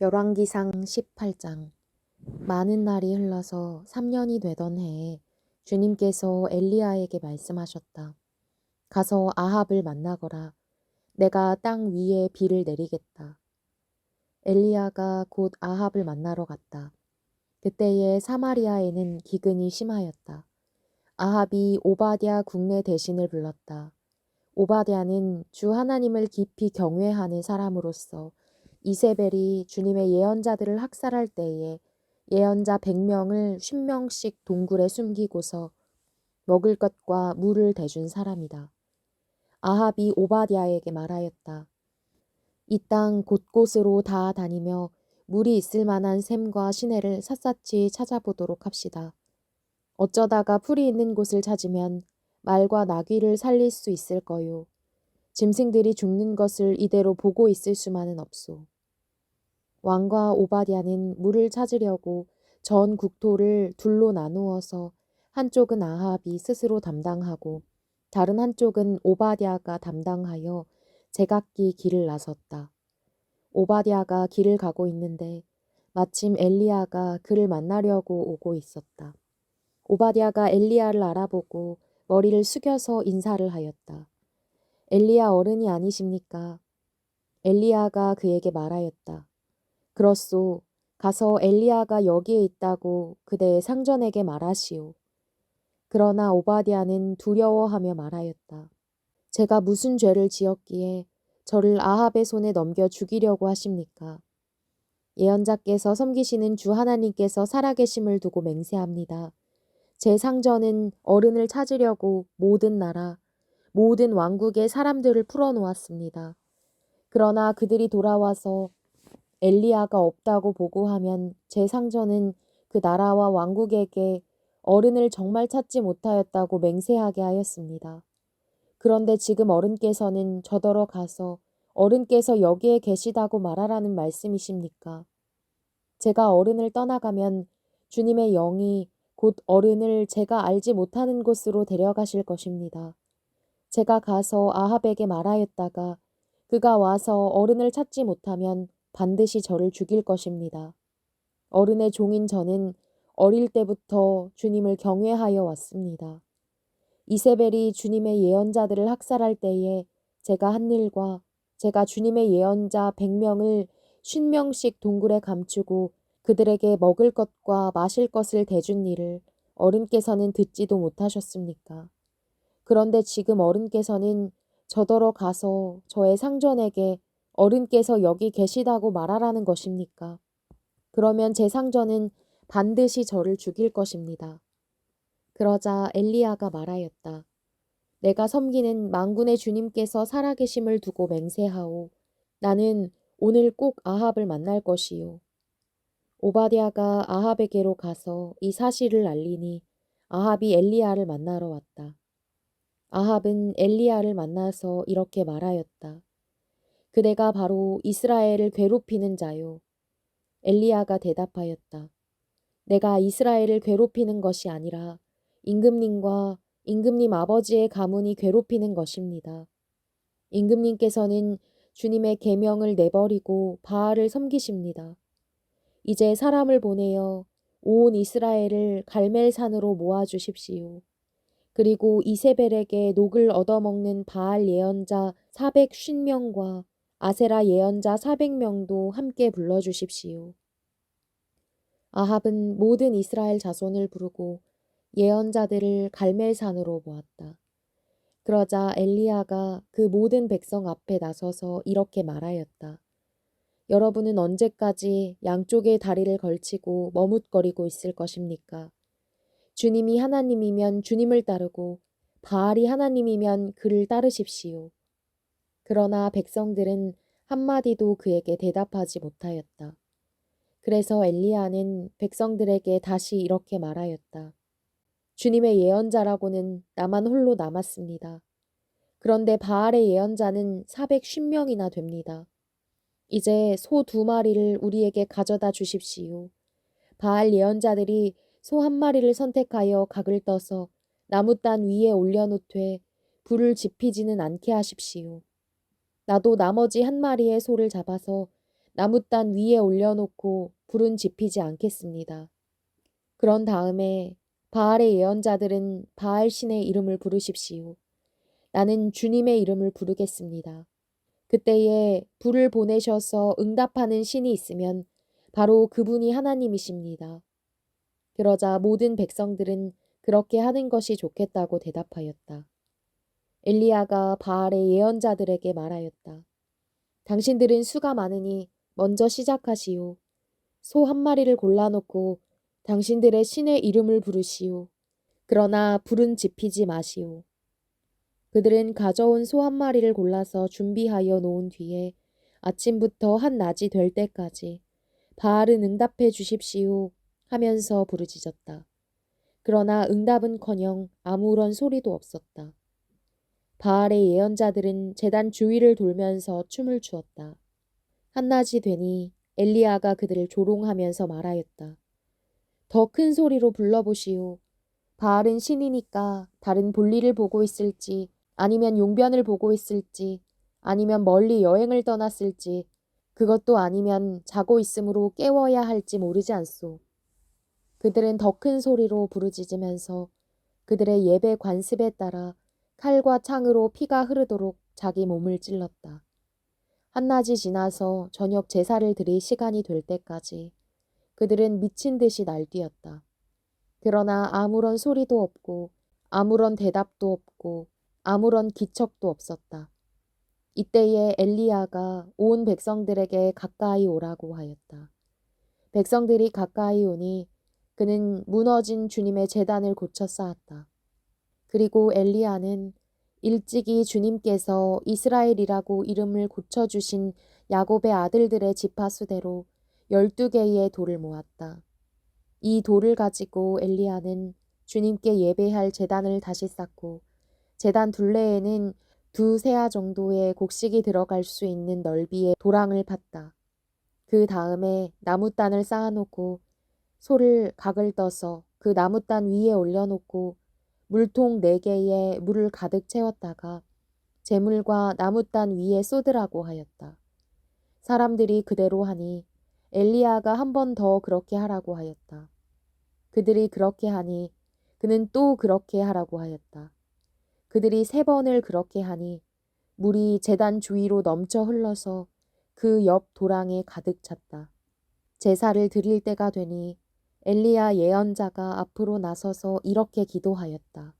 열왕기상 18장. 많은 날이 흘러서 3년이 되던 해에 주님께서 엘리야에게 말씀하셨다. 가서 아합을 만나거라. 내가 땅 위에 비를 내리겠다. 엘리야가 곧 아합을 만나러 갔다. 그때에 사마리아에는 기근이 심하였다. 아합이 오바댜 국내 대신을 불렀다. 오바댜는 주 하나님을 깊이 경외하는 사람으로서 이세벨이 주님의 예언자들을 학살할 때에 예언자 100명을 50명씩 동굴에 숨기고서 먹을 것과 물을 대준 사람이다. 아합이 오바댜에게 말하였다. 이 땅 곳곳으로 다 다니며 물이 있을 만한 샘과 시내를 샅샅이 찾아보도록 합시다. 어쩌다가 풀이 있는 곳을 찾으면 말과 나귀를 살릴 수 있을 거요. 짐승들이 죽는 것을 이대로 보고 있을 수만은 없소. 왕과 오바댜는 물을 찾으려고 전 국토를 둘로 나누어서 한쪽은 아합이 스스로 담당하고 다른 한쪽은 오바댜가 담당하여 제각기 길을 나섰다. 오바댜가 길을 가고 있는데 마침 엘리야가 그를 만나려고 오고 있었다. 오바댜가 엘리야를 알아보고 머리를 숙여서 인사를 하였다. 엘리야 어른이 아니십니까? 엘리야가 그에게 말하였다. 그렇소. 가서 엘리야가 여기에 있다고 그대의 상전에게 말하시오. 그러나 오바댜는 두려워하며 말하였다. 제가 무슨 죄를 지었기에 저를 아합의 손에 넘겨 죽이려고 하십니까? 예언자께서 섬기시는 주 하나님께서 살아계심을 두고 맹세합니다. 제 상전은 어른을 찾으려고 모든 나라, 모든 왕국의 사람들을 풀어놓았습니다. 그러나 그들이 돌아와서 엘리야가 없다고 보고하면 제 상전은 그 나라와 왕국에게 어른을 정말 찾지 못하였다고 맹세하게 하였습니다. 그런데 지금 어른께서는 저더러 가서 어른께서 여기에 계시다고 말하라는 말씀이십니까? 제가 어른을 떠나가면 주님의 영이 곧 어른을 제가 알지 못하는 곳으로 데려가실 것입니다. 제가 가서 아합에게 말하였다가 그가 와서 어른을 찾지 못하면 반드시 저를 죽일 것입니다. 어른의 종인 저는 어릴 때부터 주님을 경외하여 왔습니다. 이세벨이 주님의 예언자들을 학살할 때에 제가 한 일과 제가 주님의 예언자 100명을 50명씩 동굴에 감추고 그들에게 먹을 것과 마실 것을 대준 일을 어른께서는 듣지도 못하셨습니까? 그런데 지금 어른께서는 저더러 가서 저의 상전에게 어른께서 여기 계시다고 말하라는 것입니까? 그러면 제 상전은 반드시 저를 죽일 것입니다. 그러자 엘리야가 말하였다. 내가 섬기는 만군의 주님께서 살아계심을 두고 맹세하오. 나는 오늘 꼭 아합을 만날 것이요. 오바댜가 아합에게로 가서 이 사실을 알리니 아합이 엘리야를 만나러 왔다. 아합은 엘리야를 만나서 이렇게 말하였다. 그대가 바로 이스라엘을 괴롭히는 자요. 엘리야가 대답하였다. 내가 이스라엘을 괴롭히는 것이 아니라 임금님과 임금님 아버지의 가문이 괴롭히는 것입니다. 임금님께서는 주님의 계명을 내버리고 바알을 섬기십니다. 이제 사람을 보내어 온 이스라엘을 갈멜산으로 모아주십시오. 그리고 이세벨에게 녹을 얻어먹는 바알 예언자 450명과 아세라 예언자 400명도 함께 불러주십시오. 아합은 모든 이스라엘 자손을 부르고 예언자들을 갈멜산으로 모았다. 그러자 엘리야가 그 모든 백성 앞에 나서서 이렇게 말하였다. 여러분은 언제까지 양쪽의 다리를 걸치고 머뭇거리고 있을 것입니까? 주님이 하나님이면 주님을 따르고 바알이 하나님이면 그를 따르십시오. 그러나 백성들은 한마디도 그에게 대답하지 못하였다. 그래서 엘리야는 백성들에게 다시 이렇게 말하였다. 주님의 예언자라고는 나만 홀로 남았습니다. 그런데 바알의 예언자는 450명이나 됩니다. 이제 소 2마리를 우리에게 가져다 주십시오. 바알 예언자들이 소 1마리를 선택하여 각을 떠서 나무단 위에 올려놓되 불을 지피지는 않게 하십시오. 나도 나머지 1마리의 소를 잡아서 나무단 위에 올려놓고 불은 지피지 않겠습니다. 그런 다음에 바알의 예언자들은 바알 신의 이름을 부르십시오. 나는 주님의 이름을 부르겠습니다. 그때에 불을 보내셔서 응답하는 신이 있으면 바로 그분이 하나님이십니다. 그러자 모든 백성들은 그렇게 하는 것이 좋겠다고 대답하였다. 엘리야가 바알의 예언자들에게 말하였다. 당신들은 수가 많으니 먼저 시작하시오. 소 한 마리를 골라놓고 당신들의 신의 이름을 부르시오. 그러나 불은 지피지 마시오. 그들은 가져온 소 한 마리를 골라서 준비하여 놓은 뒤에 아침부터 한낮이 될 때까지 바알은 응답해 주십시오 하면서 부르짖었다. 그러나 응답은커녕 아무런 소리도 없었다. 바알의 예언자들은 제단 주위를 돌면서 춤을 추었다. 한낮이 되니 엘리야가 그들을 조롱하면서 말하였다. 더 큰 소리로 불러보시오. 바알은 신이니까 다른 볼일을 보고 있을지 아니면 용변을 보고 있을지 아니면 멀리 여행을 떠났을지 그것도 아니면 자고 있으므로 깨워야 할지 모르지 않소. 그들은 더 큰 소리로 부르짖으면서 그들의 예배 관습에 따라 칼과 창으로 피가 흐르도록 자기 몸을 찔렀다. 한낮이 지나서 저녁 제사를 드릴 시간이 될 때까지 그들은 미친 듯이 날뛰었다. 그러나 아무런 소리도 없고 아무런 대답도 없고 아무런 기척도 없었다. 이때에 엘리야가 온 백성들에게 가까이 오라고 하였다. 백성들이 가까이 오니 그는 무너진 주님의 제단을 고쳐 쌓았다. 그리고 엘리야는 일찍이 주님께서 이스라엘이라고 이름을 고쳐주신 야곱의 아들들의 지파수대로 12개의 돌을 모았다. 이 돌을 가지고 엘리야는 주님께 예배할 제단을 다시 쌓고 제단 둘레에는 2세아 정도의 곡식이 들어갈 수 있는 넓이의 도랑을 팠다. 그 다음에 나무단을 쌓아놓고 소를 각을 떠서 그 나무단 위에 올려놓고 물통 4개에 물을 가득 채웠다가 재물과 나무단 위에 쏟으라고 하였다. 사람들이 그대로 하니 엘리야가 한 번 더 그렇게 하라고 하였다. 그들이 그렇게 하니 그는 또 그렇게 하라고 하였다. 그들이 3번을 그렇게 하니 물이 제단 주위로 넘쳐 흘러서 그 옆 도랑에 가득 찼다. 제사를 드릴 때가 되니 엘리야 예언자가 앞으로 나서서 이렇게 기도하였다.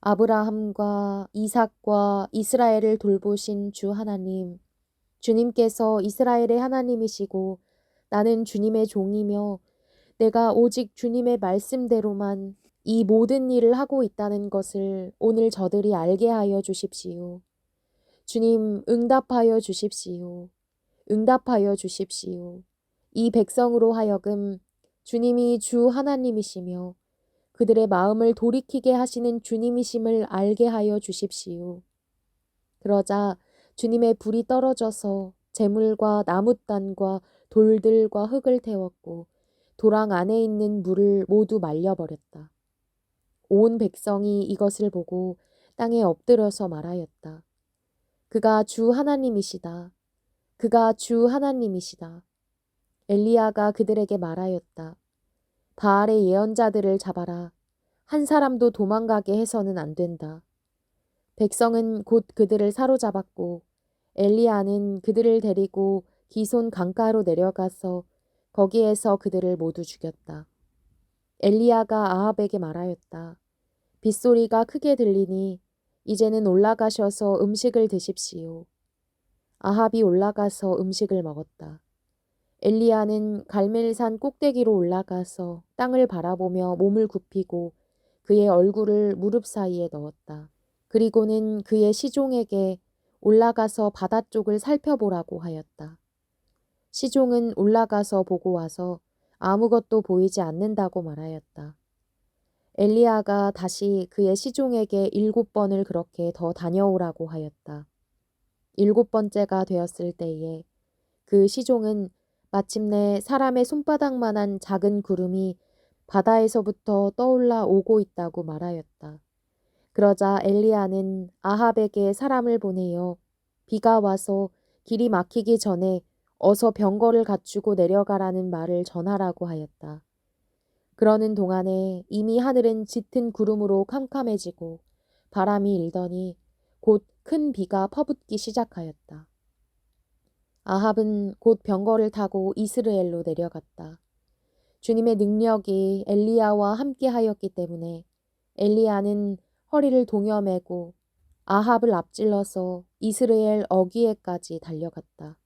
아브라함과 이삭과 이스라엘을 돌보신 주 하나님, 주님께서 이스라엘의 하나님이시고 나는 주님의 종이며 내가 오직 주님의 말씀대로만 이 모든 일을 하고 있다는 것을 오늘 저들이 알게 하여 주십시오. 주님, 응답하여 주십시오. 응답하여 주십시오. 이 백성으로 하여금 주님이 주 하나님이시며 그들의 마음을 돌이키게 하시는 주님이심을 알게 하여 주십시오. 그러자 주님의 불이 떨어져서 재물과 나뭇단과 돌들과 흙을 태웠고 도랑 안에 있는 물을 모두 말려버렸다. 온 백성이 이것을 보고 땅에 엎드려서 말하였다. 그가 주 하나님이시다. 그가 주 하나님이시다. 엘리야가 그들에게 말하였다. 바알의 예언자들을 잡아라. 한 사람도 도망가게 해서는 안 된다. 백성은 곧 그들을 사로잡았고 엘리야는 그들을 데리고 기손 강가로 내려가서 거기에서 그들을 모두 죽였다. 엘리야가 아합에게 말하였다. 빗소리가 크게 들리니 이제는 올라가셔서 음식을 드십시오. 아합이 올라가서 음식을 먹었다. 엘리야는 갈멜산 꼭대기로 올라가서 땅을 바라보며 몸을 굽히고 그의 얼굴을 무릎 사이에 넣었다. 그리고는 그의 시종에게 올라가서 바다 쪽을 살펴보라고 하였다. 시종은 올라가서 보고 와서 아무것도 보이지 않는다고 말하였다. 엘리야가 다시 그의 시종에게 7번을 그렇게 더 다녀오라고 하였다. 7번째가 되었을 때에 그 시종은 마침내 사람의 손바닥만한 작은 구름이 바다에서부터 떠올라 오고 있다고 말하였다. 그러자 엘리야는 아합에게 사람을 보내어 비가 와서 길이 막히기 전에 어서 병거를 갖추고 내려가라는 말을 전하라고 하였다. 그러는 동안에 이미 하늘은 짙은 구름으로 캄캄해지고 바람이 일더니 곧 큰 비가 퍼붓기 시작하였다. 아합은 곧 병거를 타고 이스라엘로 내려갔다. 주님의 능력이 엘리야와 함께 하였기 때문에 엘리야는 허리를 동여매고 아합을 앞질러서 이스라엘 어귀에까지 달려갔다.